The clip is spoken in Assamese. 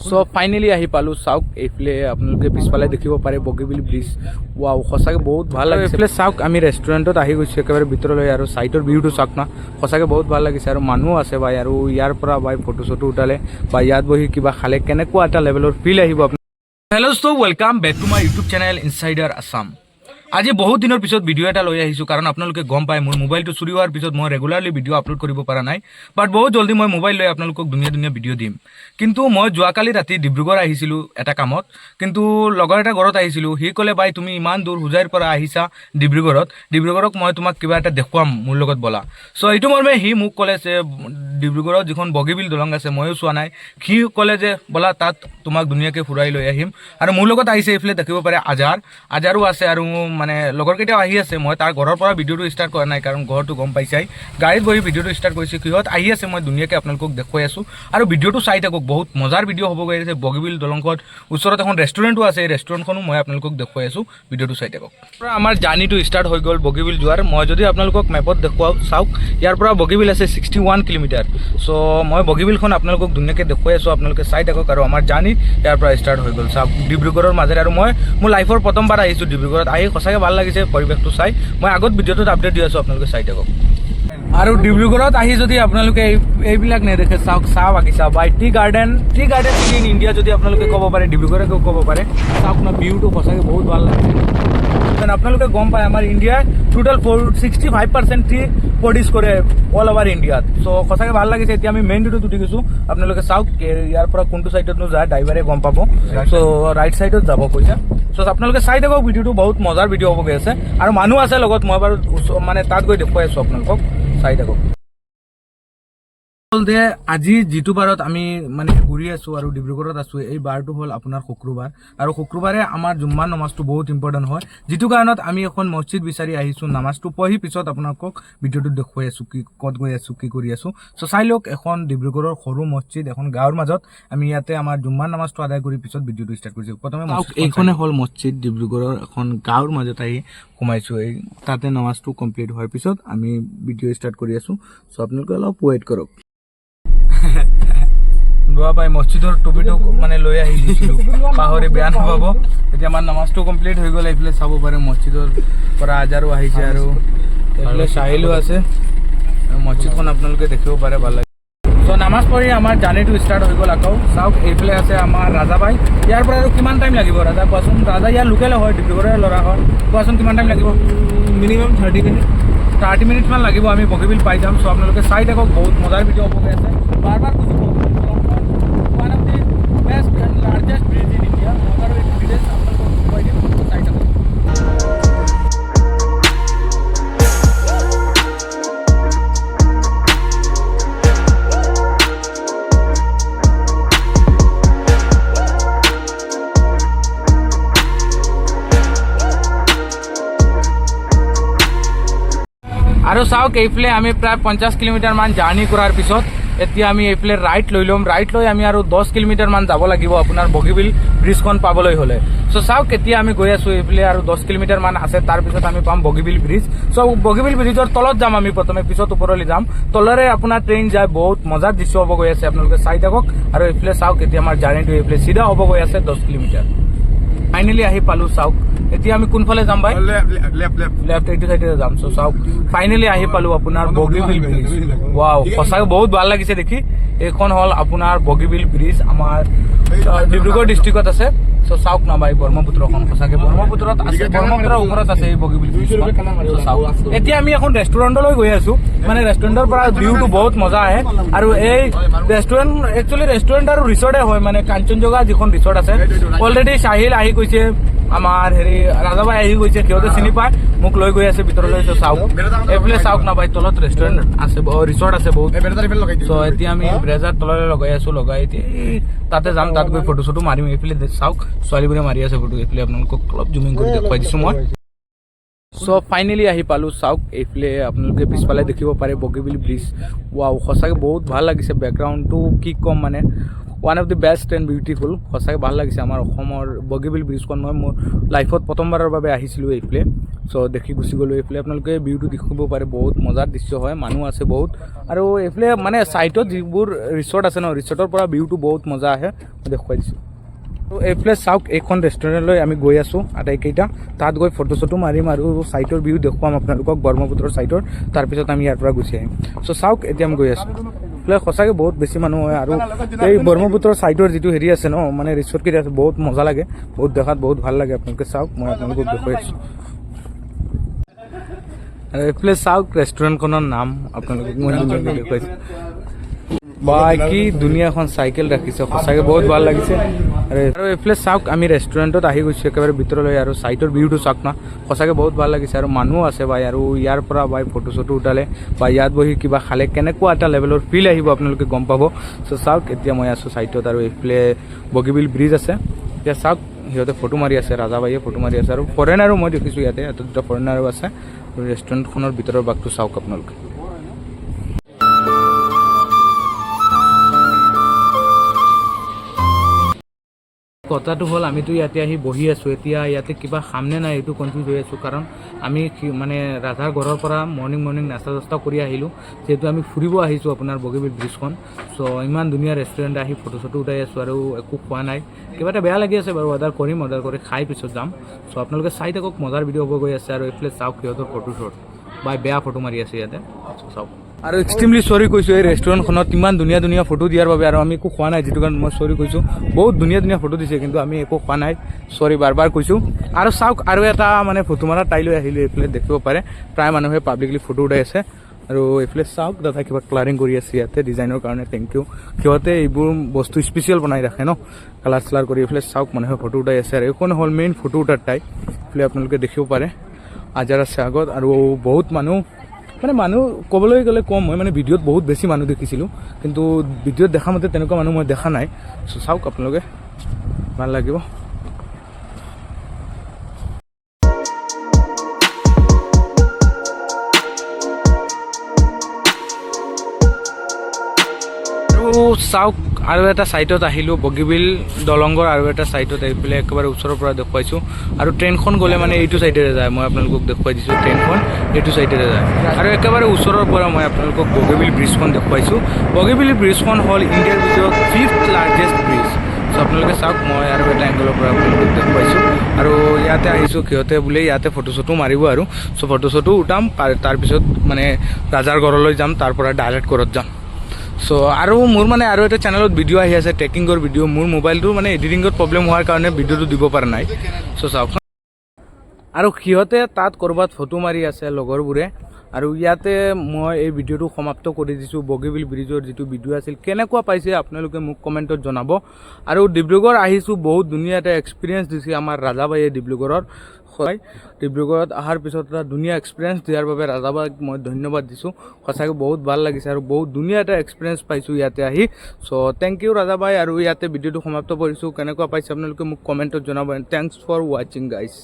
সো ফাইনেলি আহি পালোঁ। চাওক এইফালে আপোনালোকে পিছফালে দেখিব পাৰে বগীবিল ব্ৰিজ। ৱাও, সঁচাকৈ বহুত ভাল লাগিছে। এইফালে চাওক আমি ৰেষ্টুৰেণ্টত আহি গৈছোঁ একেবাৰে ভিতৰলৈ, আৰু চাইডৰ ভিউটো চাওক না, সঁচাকৈ বহুত ভাল লাগিছে। আৰু মানুহ আছে ভাই, আৰু ইয়াৰ পৰা ভাই ফটো চটো উঠালে বা ইয়াত বহি কিবা খালে কেনেকুৱা এটা লেভেলৰ ফিল আহিব আপোনাৰ। Hello' so' welcome back to my YouTube channel insider Assam. আজি বহুত দিনৰ পিছত ভিডিঅ' এটা লৈ আহিছোঁ, কাৰণ আপোনালোকে গম পায় মোৰ মোবাইলটো চুৰি হোৱাৰ পিছত মই ৰেগুলাৰলি ভিডিঅ' আপলোড কৰিব পৰা নাই। বাট বহুত জলদি মই মোবাইল লৈ আপোনালোকক ধুনীয়া ধুনীয়া ভিডিঅ' দিম। কিন্তু মই যোৱাকালি ৰাতি ডিব্ৰুগড় আহিছিলোঁ এটা কামত, কিন্তু লগৰ এটা ঘৰত আহিছিলোঁ। সি ক'লে ভাই তুমি ইমান দূৰ হোজাইৰ পৰা আহিছা ডিব্ৰুগড়ক মই তোমাক কিবা এটা দেখুৱাম, মোৰ লগত ব'লা। চ' এইটো মৰ্মে সি মোক ক'লে যে ডিব্ৰুগড়ত যিখন বগীবিল দলং আছে ময়ো চোৱা নাই, সি ক'লে যে ব'লা তাত তোমাক ধুনীয়াকৈ ফুৰাই লৈ আহিম। আৰু মোৰ লগত আহিছে এইফালে দেখিব পাৰে আজাৰো আছে, আৰু মানে লগৰ কেইটাও আহি আছে। মই তাৰ ঘৰৰ পৰা ভিডিঅ'টো ষ্টাৰ্ট কৰা নাই, কাৰণ ঘৰটো গম পাইছাই, গাড়ীত বহি ভিডিঅ'টো ষ্টাৰ্ট কৰিছোঁ। সিহঁত আহি আছে, মই ধুনীয়াকৈ আপোনালোকক দেখুৱাই আছোঁ। আৰু ভিডিঅ'টো চাই থাকক, বহুত মজাৰ ভিডিঅ' হ'ব গৈ আছে। বগীবিল দলংখনত ওচৰত এখন ৰেষ্টুৰেণ্টো আছে, এই ৰেষ্টুৰেণ্টখনো মই আপোনালোকক দেখুৱাই আছোঁ, ভিডিঅ'টো চাই থাকক। আমাৰ জাৰ্ণিটো ষ্টাৰ্ট হৈ গ'ল বগীবিল যোৱাৰ। মই যদি আপোনালোকক মেপত দেখুৱাওঁ, চাওক ইয়াৰ পৰা বগীবিল আছে 61 কিলোমিটাৰ। চ' মই বগীবিলখন আপোনালোকক ধুনীয়াকৈ দেখুৱাই আছোঁ, আপোনালোকে চাই থাকক। আৰু আমাৰ জাৰ্ণি ইয়াৰ পৰা ষ্টাৰ্ট হৈ গ'ল চাওক ডিব্ৰুগড়ৰ মাজেৰে। আৰু মই মোৰ লাইফৰ প্ৰথমবাৰ আহিছোঁ ডিব্ৰুগড়ত, আহি সঁচাকৈ ভাল লাগিছে পৰিৱেশটো চাই। মই আগত ভিডিঅ'টোত আপডেট দি আছোঁ, আপোনালোকে চাই থাকক। আৰু ডিব্ৰুগড়ত আহি যদি আপোনালোকে এইবিলাক নেদেখে, চাওক চাহ বাগিচা by tea garden in India যদি আপোনালোকে ক'ব পাৰে, ডিব্ৰুগড়কে ক'ব পাৰে। চাওক না, ভিউটো সঁচাকৈ বহুত ভাল লাগিছে। আপোনালোকে গম পায় আমাৰ ইণ্ডিয়াই টোটেল 65% টি প্ৰডিউচ কৰে অল অভাৰ ইণ্ডিয়াত। চ' সঁচাকৈ ভাল লাগিছে। এতিয়া আমি মেইন ৰোডত উঠি গৈছোঁ, আপোনালোকে চাওক ইয়াৰ পৰা কোনটো ছাইডতনো যায় ড্ৰাইভাৰে গম পাব। চ' ৰাইট ছাইডত যাব কৈছে। চ' আপোনালোকে চাই থাকক, ভিডিঅ'টো বহুত মজাৰ ভিডিঅ' হ'ব গৈ আছে। আৰু মানুহ আছে লগত, মই বাৰু মানে তাত গৈ দেখুৱাই আছোঁ আপোনালোকক, চাই থাকক। যে আজি যিটো বাৰত আমি মানে ঘূৰি আছোঁ আৰু ডিব্ৰুগড়ত আছোঁ, এই বাৰটো হ'ল আপোনাৰ শুক্ৰবাৰ। আৰু শুক্ৰবাৰে আমাৰ জুম্মাৰ নামাজটো বহুত ইম্পৰ্টেণ্ট হয়, যিটো কাৰণত আমি এখন মছজিদ বিচাৰি আহিছোঁ। নামাজটো পঢ়ি পিছত আপোনালোকক ভিডিঅ'টোত দেখুৱাই আছোঁ কি ক'ত গৈ আছোঁ, কি কৰি আছোঁ। চ' চাই লওক, এখন ডিব্ৰুগড়ৰ সৰু মছজিদ, এখন গাঁৱৰ মাজত। আমি ইয়াতে আমাৰ জুম্মাৰ নামাজটো আদায় কৰি পিছত ভিডিঅ'টো ষ্টাৰ্ট কৰিছোঁ। প্ৰথমে এইখনে হ'ল মছজিদ, ডিব্ৰুগড়ৰ এখন গাঁৱৰ মাজত আহি সোমাইছোঁ। এই তাতে নামাজটো কমপ্লিট হোৱাৰ পিছত আমি ভিডিঅ' ষ্টাৰ্ট কৰি আছোঁ। চ' আপোনালোকে অলপ ৱেইট কৰক। লোৱা পাই মছজিদৰ টুপিটো মানে লৈ আহি দিছিলোঁ, পাহৰি বেয়া নাপাব। এতিয়া আমাৰ নামাজটো কমপ্লিট হৈ গ'ল। এইফালে চাব পাৰে মছজিদৰ পৰা আজাৰো আহিছে, আৰু এইফালে চাহিলো আছে। মছজিদখন আপোনালোকে দেখিব পাৰে, ভাল লাগে। ত' নামাজ পঢ়ি আমাৰ জাৰ্ণিটো ষ্টাৰ্ট হৈ গ'ল আকৌ। চাওক এইফালে আছে আমাৰ ৰাজাবাই। ইয়াৰ পৰা আৰু কিমান টাইম লাগিব ৰাজা কোৱাচোন? ৰাজা ইয়াৰ লোকেল হয়, ডিব্ৰুগড়ৰে ল'ৰা হয়। কোৱাচোন কিমান টাইম লাগিব? মিনিমাম 30 মিনিটমান লাগিব, আমি বগীবিল পাই যাম। চ' আপোনালোকে চাই থাকক, বহুত মজাৰ ভিডিঅ' হ'ব গৈ আছে। বাৰ কৈছোঁ one of the best and largest bridge in India. মই বাৰু এইটো ডিটেইলছ আপোনালোকক দেখুৱাই দিম, চাই থাকক। আৰু চাওক এইফালে আমি প্ৰায় 50 কিলোমিটাৰমান জাৰ্ণি কৰাৰ পিছত এতিয়া আমি এইফালে ৰাইট লৈ ল'ম। ৰাইট লৈ আমি আৰু 10 কিলোমিটাৰমান যাব লাগিব আপোনাৰ বগীবিল ব্ৰিজখন পাবলৈ হ'লে। চ' চাওক এতিয়া আমি গৈ আছোঁ এইফালে, আৰু 10 কিলোমিটাৰমান আছে, তাৰপিছত আমি পাম বগীবিল ব্ৰিজ। চ' বগীবিল ব্ৰিজৰ তলত যাম আমি প্ৰথমে, পিছত ওপৰলৈ যাম। তলেৰে আপোনাৰ ট্ৰেইন যায়, বহুত মজাৰ দৃশ্য হ'ব গৈ আছে, আপোনালোকে চাই থাকক। আৰু এইফালে চাওক এতিয়া আমাৰ জাৰ্ণিটো এইফালে চিধা হ'ব গৈ আছে 10 কিলোমিটাৰ। ফাইনেলি আহি পালোঁ। চাওক এতিয়া আমি কোনফালে যাম ভাই? লেফ্ট, এইটো চাইডে যাম। চ' চাওক ফাইনেলি আহি পালোঁ আপোনাৰ বগীবিল ব্ৰিজ। ৱাও, সঁচাকৈ বহুত ভাল লাগিছে দেখি। এইখন হ'ল আপোনাৰ বগীবিল ব্ৰিজ, আমাৰ ডিব্ৰুগড় ডিষ্ট্ৰিক্টত আছে। চ' চাওক না ভাই, ব্ৰহ্মপুত্ৰখন সঁচাকৈ ব্ৰহ্মপুত্ৰৰ ওপৰত আছে এই বগীবিল ব্ৰিজখন। চ' চাওক এতিয়া আমি এখন ৰেষ্টুৰেণ্টলৈ গৈ আছোঁ। মানে ৰেষ্টুৰেণ্টৰ পৰা ভিউটো বহুত মজা আহে। আৰু এই ৰেষ্টুৰেণ্ট আৰু ৰিচৰ্টে হয়, মানে কাঞ্চনজংঘা যিখন ৰিচৰ্ট আছে। অলৰেডি চাহিল আহি গৈছে, আমাৰ ৰাজাবাই আহি গৈছে, সিহঁতে চিনি পায়, মোক লৈ গৈ আছে ভিতৰলৈ। চাওক এইফালে চাওক না ভাই, তলত ৰেষ্টুৰেণ্ট আছে, ৰিচৰ্ট আছে বহুত। চ' এতিয়া আমি ব্ৰেজাৰ তললৈ লগাই আছোঁ, লগাই এতিয়া তাতে যাম, তাত গৈ ফটো চটো মাৰিম। এইফালে চাওক ছোৱালীবোৰে মাৰি আছে ফটো, এইফালে আপোনালোকক অলপ জুমিং কৰি দেখুৱাই দিছোঁ মই। চ' ফাইনেলি আহি পালোঁ। চাওক এইফালে আপোনালোকে পিছফালে দেখিব পাৰে বগীবিল ব্ৰিজ। ৱাও, সঁচাকৈ বহুত ভাল লাগিছে। বেকগ্ৰাউণ্ডটো কি ক'ম, মানে one of the best and beautiful সঁচাকৈ ভাল লাগিছে আমাৰ অসমৰ বগীবিল ব্ৰিজখন মই মোৰ লাইফত প্ৰথমবাৰৰ বাবে আহিছিলোঁ এইফালে চ' দেখি গুচি গ'লোঁ এইফালে আপোনালোকে ভিউটো দেখিব পাৰে বহুত মজাৰ দৃশ্য হয় মানুহ আছে বহুত আৰু এইফালে মানে ছাইটত যিবোৰ ৰিচৰ্ট আছে ন ৰিচৰ্টৰ পৰা ভিউটো বহুত মজা আহে মই দেখুৱাই দিছোঁ তো এইফালে চাওক এইখন ৰেষ্টুৰেণ্টলৈ আমি গৈ আছোঁ আটাইকেইটা তাত গৈ ফটো চটো মাৰিম আৰু ছাইটৰ ভিউ দেখুৱাম আপোনালোকক ব্ৰহ্মপুত্ৰৰ ছাইটৰ তাৰপিছত আমি ইয়াৰ পৰা গুচি আহিম চ' চাওক এতিয়া আমি গৈ আছোঁ এইফালে সঁচাকৈ বহুত বেছি মানুহ হয় আৰু এই ব্ৰহ্মপুত্ৰৰ ছাইটৰ যিটো হেৰি আছে ন মানে ৰিচৰ্টকেইটা আছে বহুত মজা লাগে বহুত দেখাত বহুত ভাল লাগে আপোনালোকে চাওক মই আপোনালোকক দেখুৱাই আছোঁ আৰু এইফালে চাওক ৰেষ্টুৰেণ্টখনৰ নাম আপোনালোকক মই ধুনীয়াকৈ দেখুৱাইছোঁ বা কি ধুনীয়া এখন চাইকেল ৰাখিছে সঁচাকৈ বহুত ভাল লাগিছে আৰু এইফালে চাওক আমি ৰেষ্টুৰেণ্টত আহি গৈছোঁ একেবাৰে ভিতৰলৈ আৰু ছাইটৰ ভিউটো চাওক না সঁচাকৈ বহুত ভাল লাগিছে আৰু মানুহ আছে বাই আৰু ইয়াৰ পৰা বাই ফটো চটো উঠালে বা ইয়াত বহি কিবা খালে কেনেকুৱা এটা লেভেলৰ ফিল আহিব আপোনালোকে গম পাব চ' চাওক এতিয়া মই আছোঁ ছাইটত আৰু এইফালে বগীবিল ব্ৰিজ আছে এতিয়া চাওক সিহঁতে ফটো মাৰি আছে ৰাজাবাইয়ে ফটো মাৰি আছে আৰু ফৰেনাৰো মই দেখিছোঁ ইয়াতে এটা দুটা ফৰেনাৰো আছে আৰু ৰেষ্টুৰেণ্টখনৰ ভিতৰৰ ভাগটো চাওক আপোনালোকে কথাটো হ'ল আমিতো ইয়াতে আহি বহি আছোঁ এতিয়া ইয়াতে কিবা খামনে নাই এইটো কনফিউজ হৈ আছোঁ কাৰণ আমি মানে ৰাধাৰ ঘৰৰ পৰা মৰ্ণিং নাস্তা চাস্তা কৰি আহিলোঁ যিহেতু আমি ফুৰিব আহিছোঁ আপোনাৰ বগীবিল ব্ৰিজখন চ' ইমান ধুনীয়া ৰেষ্টুৰেণ্ট আহি ফটো চটো উঠাই আছোঁ আৰু একো খোৱা নাই কিবা এটা বেয়া লাগি আছে বাৰু অৰ্ডাৰ কৰি খাই পিছত যাম চ' আপোনালোকে চাই থাকক মজাৰ ভিডিঅ' হ'ব গৈ আছে আৰু এইফালে চাওক সিহঁতৰ ফটো শ্বট বা বেয়া ফটো মাৰি আছে ইয়াতে চাওক আৰু এক্সট্ৰিমলি চৰি কৈছোঁ এই ৰেষ্টুৰেণ্টখনত ইমান ধুনীয়া ফটো দিয়াৰ বাবে আৰু আমি একো খোৱা নাই যিটো কাৰণে মই চৰি কৈছোঁ বহুত ধুনীয়া ফটো দিছে কিন্তু আমি একো খোৱা নাই চৰি বাৰ কৈছোঁ আৰু চাওক আৰু এটা মানে ফটো মাৰা টাইলৈ আহিলোঁ এইফালে দেখিব পাৰে প্ৰায় মানুহে পাব্লিকলি ফটো উঠাই আছে আৰু এইফালে চাওক দাদা কিবা কালাৰিং কৰি আছে ইয়াতে ডিজাইনৰ কাৰণে থেংক ইউ সিহঁতে এইবোৰ বস্তু স্পেচিয়েল বনাই ৰাখে ন কালাৰ চালাৰ কৰি এইফালে চাওক মানুহে ফটো উঠাই আছে আৰু এইখন হ'ল মেইন ফটো উঠাৰ টাই এইফালে আপোনালোকে দেখিব পাৰে আজাৰ আছে আগত আৰু বহুত মানুহ মানে মানুহ ক'বলৈ গ'লে কম হয় মানে ভিডিঅ'ত বহুত বেছি মানুহ দেখিছিলোঁ কিন্তু ভিডিঅ'ত দেখা মতে তেনেকুৱা মানুহ মই দেখা নাই চ' চাওক আপোনালোকে ভাল লাগিব আৰু চাওক আৰু এটা ছাইটত আহিলোঁ বগীবিল দলঙৰ আৰু এটা ছাইটত এইফালে একেবাৰে ওচৰৰ পৰা দেখুৱাইছোঁ আৰু ট্ৰেইনখন গ'লে মানে এইটো ছাইডেৰে যায় মই আপোনালোকক দেখুৱাই দিছোঁ ট্ৰেইনখন এইটো ছাইডেৰে যায় আৰু একেবাৰে ওচৰৰ পৰা মই আপোনালোকক বগীবিল ব্ৰিজখন দেখুৱাইছোঁ বগীবিল ব্ৰিজখন হ'ল ইণ্ডিয়াৰ ভিতৰত 5th লাৰ্জেষ্ট ব্ৰিজ চ' আপোনালোকে চাওক মই আৰু এটা এংগলৰ পৰা আপোনালোকক দেখুৱাইছোঁ আৰু ইয়াতে আহিছোঁ সিহঁতে বোলে ইয়াতে ফটো চটো মাৰিব আৰু চ' ফটো চটো উঠাম তাৰপিছত মানে ৰাজাৰ ঘৰলৈ যাম তাৰ পৰা ডাইৰেক্ট ঘৰত যাম চ' আৰু মোৰ মানে আৰু এটা চেনেলত ভিডিঅ' আহি আছে ট্ৰেকিঙৰ ভিডিঅ' মোৰ মোবাইলটো মানে এডিটিঙত প্ৰব্লেম হোৱাৰ কাৰণে ভিডিঅ'টো দিব পৰা নাই চ' চাওক আৰু সিহঁতে তাত ক'ৰবাত ফটো মাৰি আছে লগৰবোৰে আৰু ইয়াতে মই এই ভিডিঅ'টো সমাপ্ত কৰি দিছোঁ বগীবিল ব্ৰিজৰ যিটো ভিডিঅ' আছিল কেনেকুৱা পাইছে আপোনালোকে মোক কমেণ্টত জনাব আৰু ডিব্ৰুগড় আহিছোঁ বহুত ধুনীয়া এটা এক্সপিৰিয়েঞ্চ দিছে আমাৰ ৰাজাবাইয়ে ডিব্ৰুগড়ৰ হয় ডিব্ৰুগড়ত অহাৰ পিছত এটা ধুনীয়া এক্সপিৰিয়েঞ্চ দিয়াৰ বাবে ৰাজাবাইক মই ধন্যবাদ দিছোঁ সঁচাকৈ বহুত ভাল লাগিছে আৰু বহুত ধুনীয়া এটা এক্সপিৰিয়েঞ্চ পাইছোঁ ইয়াতে আহি চ' থেংক ইউ ৰাজাবাই আৰু ইয়াতে ভিডিঅ'টো সমাপ্ত কৰিছোঁ কেনেকুৱা পাইছে আপোনালোকে মোক কমেণ্টত জনাব এণ্ড থেংকছ ফৰ ৱাচিং গাইজ